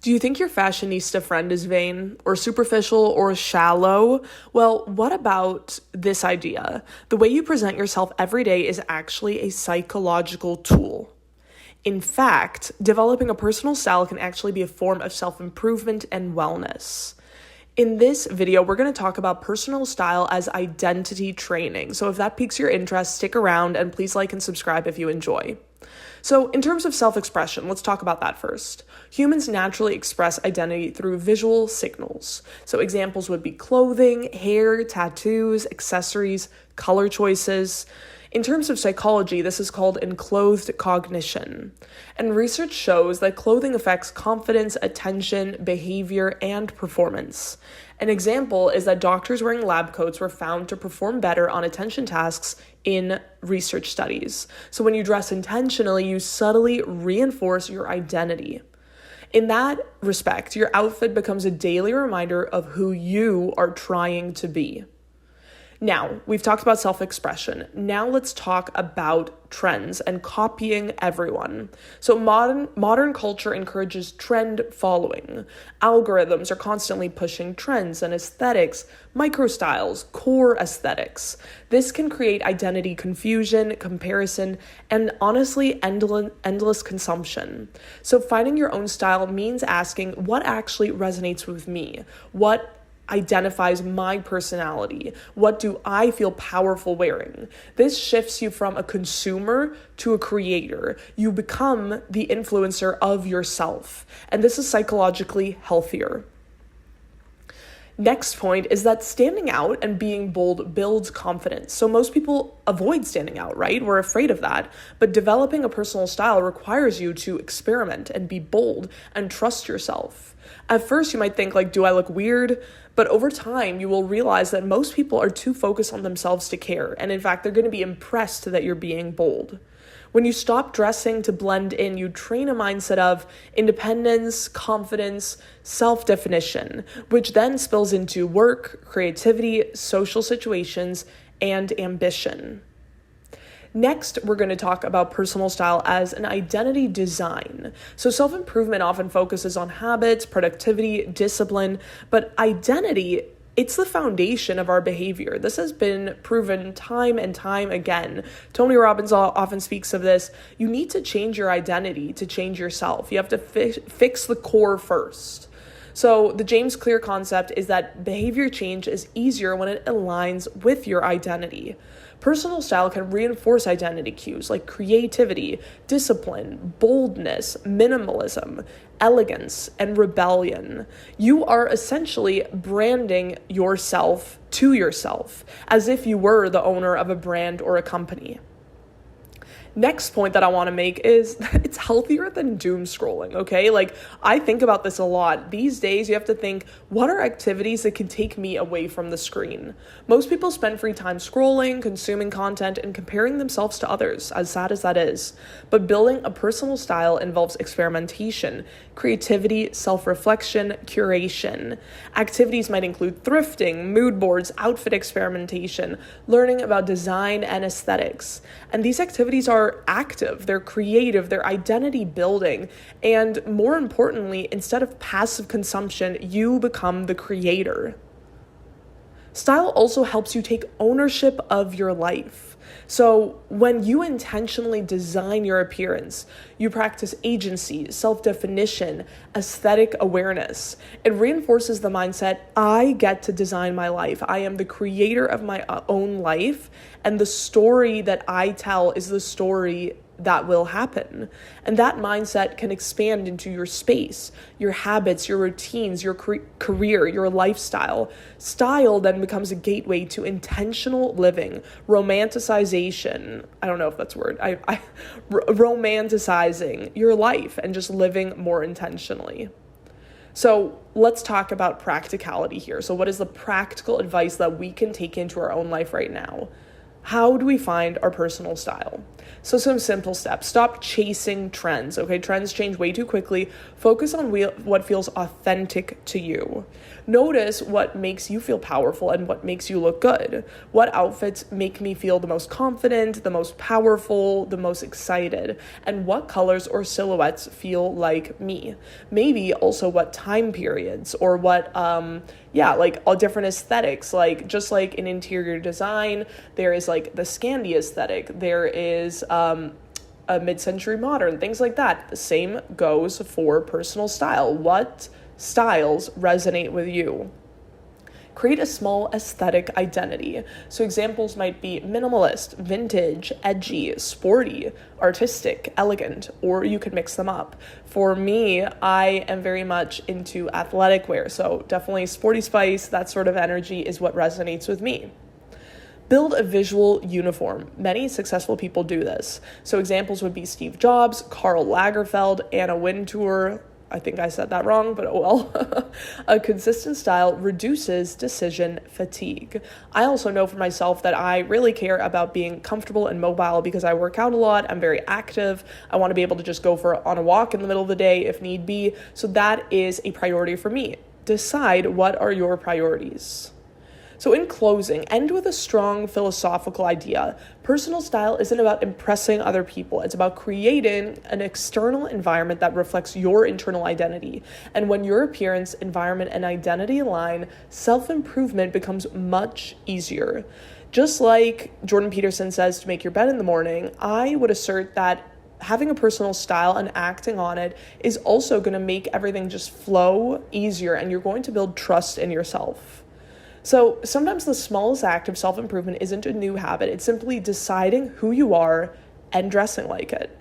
Do you think your fashionista friend is vain or superficial or shallow? Well, what about this idea? The way you present yourself every day is actually a psychological tool. In fact, developing a personal style can actually be a form of self-improvement and wellness. In this video, we're going to talk about personal style as identity training. So if that piques your interest, stick around and please like and subscribe if you enjoy. So in terms of self-expression, let's talk about that first. Humans naturally express identity through visual signals. So examples would be clothing, hair, tattoos, accessories, color choices. In terms of psychology, this is called enclothed cognition. And research shows that clothing affects confidence, attention, behavior, and performance. An example is that doctors wearing lab coats were found to perform better on attention tasks in research studies. So when you dress intentionally, you subtly reinforce your identity. In that respect, your outfit becomes a daily reminder of who you are trying to be. Now, we've talked about self-expression. Now let's talk about trends and copying everyone. So modern culture encourages trend following. Algorithms are constantly pushing trends and aesthetics, microstyles, core aesthetics. This can create identity confusion, comparison, and honestly, endless consumption. So finding your own style means asking what actually resonates with me? What identifies my personality? What do I feel powerful wearing? This shifts you from a consumer to a creator. You become the influencer of yourself, and this is psychologically healthier. Next point is that standing out and being bold builds confidence. So most people avoid standing out, right? We're afraid of that. But developing a personal style requires you to experiment and be bold and trust yourself. At first, you might think do I look weird? But over time, you will realize that most people are too focused on themselves to care. And in fact, they're going to be impressed that you're being bold. When you stop dressing to blend in, you train a mindset of independence, confidence, self-definition, which then spills into work, creativity, social situations, and ambition. Next, we're going to talk about personal style as an identity design. So self-improvement often focuses on habits, productivity, discipline, but identity, it's the foundation of our behavior. This has been proven time and time again. Tony Robbins often speaks of this. You need to change your identity to change yourself. You have to fix the core first. So the James Clear concept is that behavior change is easier when it aligns with your identity. Personal style can reinforce identity cues like creativity, discipline, boldness, minimalism, elegance, and rebellion. You are essentially branding yourself to yourself as if you were the owner of a brand or a company. Next point that I want to make is it's healthier than doom scrolling, okay? I think about this a lot. These days, you have to think, what are activities that can take me away from the screen? Most people spend free time scrolling, consuming content, and comparing themselves to others, as sad as that is. But building a personal style involves experimentation, creativity, self-reflection, curation. Activities might include thrifting, mood boards, outfit experimentation, learning about design and aesthetics. And these activities are active, they're creative, they're identity building, and more importantly, instead of passive consumption, you become the creator. Style also helps you take ownership of your life. So when you intentionally design your appearance, you practice agency, self-definition, aesthetic awareness. It reinforces the mindset, I get to design my life. I am the creator of my own life, and the story that I tell is the story that will happen. And that mindset can expand into your space, your habits, your routines, your career, your lifestyle. Style then becomes a gateway to intentional living, romanticization. I don't know if that's a word. Romanticizing your life and just living more intentionally. So let's talk about practicality here. So what is the practical advice that we can take into our own life right now? How do we find our personal style? So some simple steps. Stop chasing trends, okay? Trends change way too quickly. Focus on what feels authentic to you. Notice what makes you feel powerful and what makes you look good. What outfits make me feel the most confident, the most powerful, the most excited? And what colors or silhouettes feel like me? Maybe also what time periods or what, like all different aesthetics. Like just like in interior design, there is like the Scandi aesthetic. There is a mid-century modern, things like that. The same goes for personal style. What styles resonate with you? Create a small aesthetic identity. So examples might be minimalist, vintage, edgy, sporty, artistic, elegant, or you could mix them up. For me, I am very much into athletic wear, so definitely sporty spice, that sort of energy is what resonates with me. Build a visual uniform. Many successful people do this. So examples would be Steve Jobs, Karl Lagerfeld, Anna Wintour. I think I said that wrong, but oh well. A consistent style reduces decision fatigue. I also know for myself that I really care about being comfortable and mobile because I work out a lot. I'm very active. I want to be able to just go on a walk in the middle of the day if need be. So that is a priority for me. Decide what are your priorities. So in closing, end with a strong philosophical idea. Personal style isn't about impressing other people. It's about creating an external environment that reflects your internal identity. And when your appearance, environment, and identity align, self-improvement becomes much easier. Just like Jordan Peterson says to make your bed in the morning, I would assert that having a personal style and acting on it is also going to make everything just flow easier, and you're going to build trust in yourself. So sometimes the smallest act of self-improvement isn't a new habit. It's simply deciding who you are and dressing like it.